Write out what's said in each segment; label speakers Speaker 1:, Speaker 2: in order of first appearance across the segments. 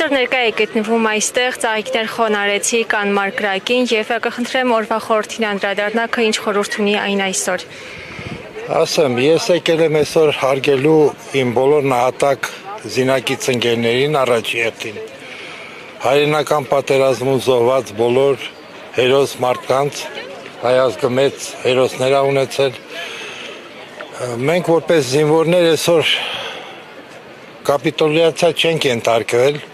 Speaker 1: Այսօր ներկա եք գտնվում այստեղ, ծաղիկներ խոնարեցի, կան մարգրակին եւ կխնդրեմ օրվա խորհրդին անդրադառնաք, ինչ խորհուրդ ունի այն այսօր։
Speaker 2: Ասեմ, ես եկել եմ այսօր հարգելու իմ բոլոր նահատակ զինակից ընկերներին առաջի հերթին։ Հայրենական պատերազմում զոհված բոլոր հերոս մարդկանց, հայ ազգը մեծ հերոսներ ա ունեցել։ Մենք որպես զինվորներ այսօր կապիտուլյացիա չենք ենթարկվել։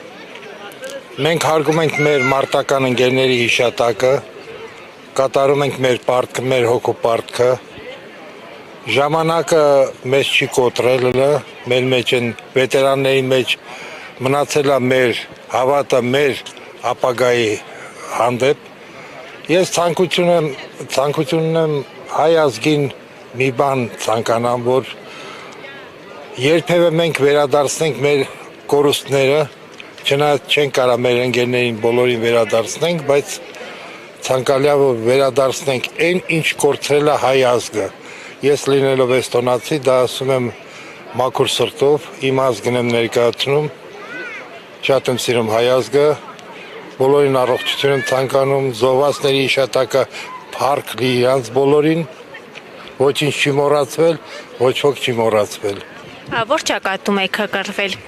Speaker 2: Մենք հարգում ենք մեր մարտական ընկերների հիշատակը, կատարում ենք մեր պարտքը, մեր հոգու պարտքը։ Ժամանակը մեզ չի կոտրել, մեր մեջ են վետերանների մեջ մնացել է մեր հավատը, մեր ապագայի հանդեպ։ Ես ցանկություն ունեմ հայ ազգին մի բան ցանկանամ, որ երբևէ մենք վերադարձնենք մեր կորուստները, չնայած չենք կարող մեր ընկերներին բոլորին վերադարձնենք, բայց ցանկալի է որ վերադարձնենք այն, ինչ կորցրել է հայ ազգը։ Ես լինելով էստոնացի, դա ասում եմ մաքուր սրտով, իմ ազգն եմ ներկայացնում, շատ եմ սիրում հայ ազգը, բոլորին առողջություն եմ ցանկանում, զոհվածների հիշատակը փառք լի իրանց բոլորին, ոչինչ չի մոռացվել, ոչ ոք չի մոռացվել։
Speaker 1: Որ ճակատում եք կռվել։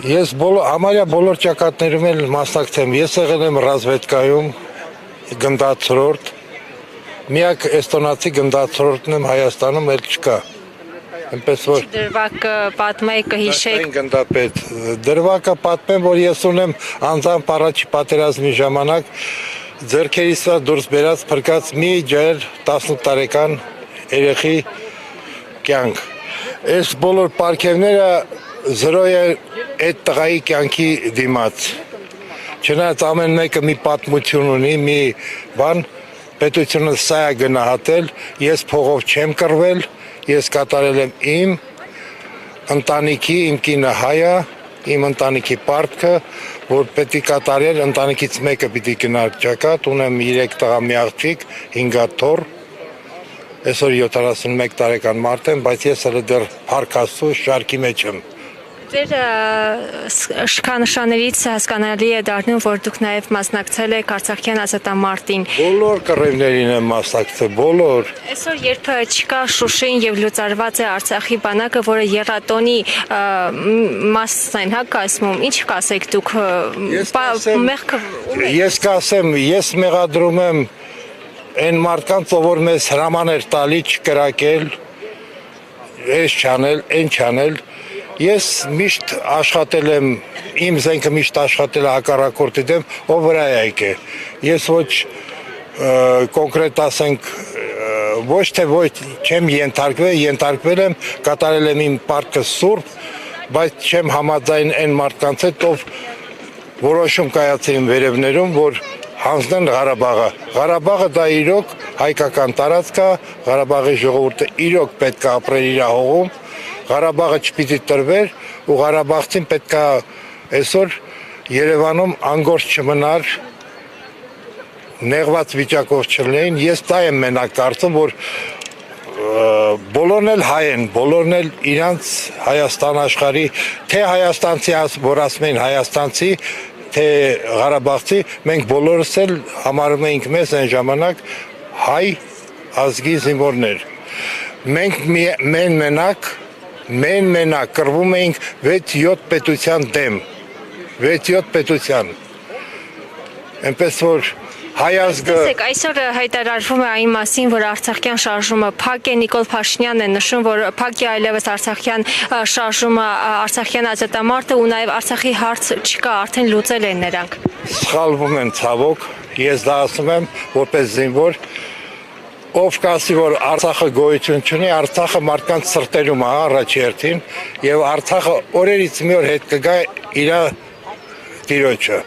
Speaker 2: Ես համարյա բոլոր ճակատներում էլ մասնակցեմ, ես եղել եմ ռազմետկայում, գնդացրորդ, միակ էստոնացի գնդացրորդն եմ Հայաստանում էլ չկա։ Այնպես որ
Speaker 1: դրվագը պատմեք, կհիշեք։
Speaker 2: Գնդապետ, դրվագը պատմեմ, որ ես ունեմ անձամբ առաջի պատերազմի ժամանակ ձեռքերիս դուրս բերած փրկած մի ջեր 18 տարեկան երեխի կյանք։ Այս բոլոր պարգևները զրո է այդ տղայի կյանքի դիմաց։ Չնայած ամեն մեկը մի պատմություն ունի, մի բան, պետությունը սա է գնահատել, ես փողով չեմ կռվել, ես կատարել եմ իմ ընտանիքի, իմ կինը հայ է, իմ ընտանիքի պարտքը, որ պետք է կատարել, ընտանիքից մեկը պիտի գնար ճակատ, ունեմ 3 տղա, մի աղջիկ, 5 թոռ, այսօր 71 տարեկան մարդ եմ, բայց ես հələ դեռ փառք Աստծո շարքի մեջ եմ։
Speaker 1: Ձեր շքանշաններից հասկանալի է դառնում, որ դուք նաև մասնակցել եք Արցախյան ազատամարտին։
Speaker 2: Բոլոր կռիվներին եմ մասնակցել, բոլոր։
Speaker 1: Այսօր երբ չկա Շուշին եւ լուծարված է Արցախի բանակը, որը եռատոնի մասն են, հա, կազմում, ինչ կասեք դուք։
Speaker 2: Ես կասեմ, ես մեղադրում եմ այն մարդկանց, որ մեզ հրամաներ տալի չկրակել, այս չանել, այն չանել։ Ես միշտ աշխատել եմ, իմ զենքը միշտ աշխատել է հակառակորդի դեմ, ով վրա է եկել։ Ես ոչ կոնկրետ ասենք, ոչ թե ոչ չեմ ենթարկվել եմ, կատարել եմ իմ պարտքը սուրբ, բայց չեմ համաձայն այն մարդկանց հետ, ով որոշում կայացրին վերևներում, որ հանձնեն Ղարաբաղը։ Ղարաբաղը դա իրոք հայկական տարածք է, Ղարաբաղի ժողովուրդը իրոք պետք է ապրեր իր հողում, Ղարաբաղը չպիտի տրվեր ու Ղարաբաղցին պետք է այսօր Երևանում անգործ չմնար, նեղված վիճակով չլինեին, ես դա եմ մենակ կարծում, որ բոլորն էլ հայ են, բոլորն էլ իրանց Հայաստան աշխարհի, թե հայաստանցի, որ ասում են հայաստանցի, թե Ղարաբաղցի, մենք բոլորս էլ համարում էինք մեզ այն ժամանակ հայ ազգի զինվորներ։ Մենք մենակ կռվում էինք 6-7 պետության դեմ, 6-7 պետության։ Այնպես որ հայ ազգը
Speaker 1: այսօր հայտարարվում է այն մասին, որ Արցախյան շարժումը փակ է, Նիկոլ Փաշինյանն է նշում, որ փակ է այլևս Արցախյան շարժումը, Արցախյան ազատամարտը ու նաև Արցախի հարց չկա, արդեն լուծել են նրանք։
Speaker 2: Սխալվում են ցավոք, ես դա ասում եմ որպես զինվոր, ով կասի, որ Արցախը գոյություն չունի, Արցախը մարդկանց սրտերում է առաջի հերթին, եւ Արցախը օրերից մի օր հետ կգա իր տիրոջը։